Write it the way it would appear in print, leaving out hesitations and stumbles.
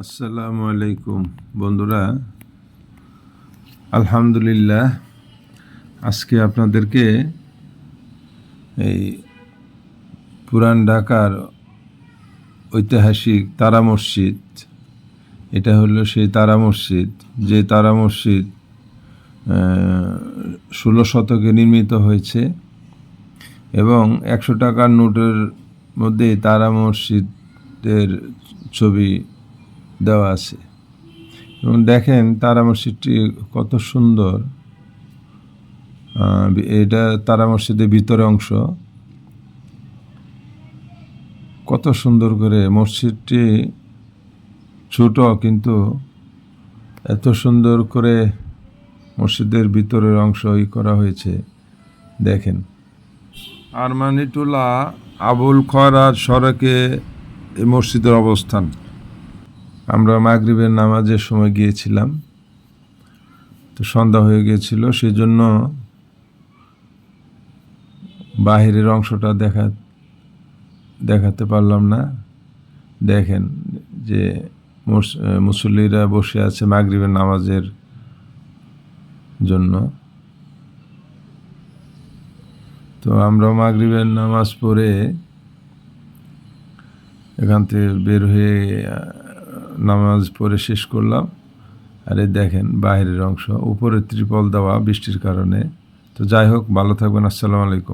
আসসালামু আলাইকুম বন্ধুরা, আলহামদুলিল্লাহ। আজকে আপনাদেরকে এই পুরান ঢাকার ঐতিহাসিক তারা মসজিদ, এটা হলো সেই তারা মসজিদ, যে তারা মসজিদ 16 শতকে নির্মিত হয়েছে এবং 100 টাকার নোটের মধ্যে তারা মসজিদের ছবি দেওয়া আছে। এবং দেখেন তারা মসজিদটি কত সুন্দর। এটা তারা মসজিদের ভিতরে অংশ। কত সুন্দর করে মসজিদটি ছোট, কিন্তু এত সুন্দর করে মসজিদের ভিতরের অংশ করা হয়েছে। দেখেন, আরমানিটোলা আবুল খয়রাত সড়কে এই মসজিদের অবস্থান। আমরা মাগরিবের নামাজের সময় গিয়েছিলাম, তো সন্ধ্যা হয়ে গিয়েছিল, সেই জন্য বাহিরের অংশটা দেখাতে পারলাম না। দেখেন যে মুসল্লিরা বসে আছে মাগরিবের নামাজের জন্য। তো আমরা মাগরিবের নামাজ পড়ে এখান থেকে বের হয়ে নামাজ পড়ে শেষ করলাম। আর এই দেখেন বাহিরের অংশ, উপরে ত্রিপল দেওয়া বৃষ্টির কারণে। তো যাই হোক, ভালো থাকবেন। আসসালামু আলাইকুম।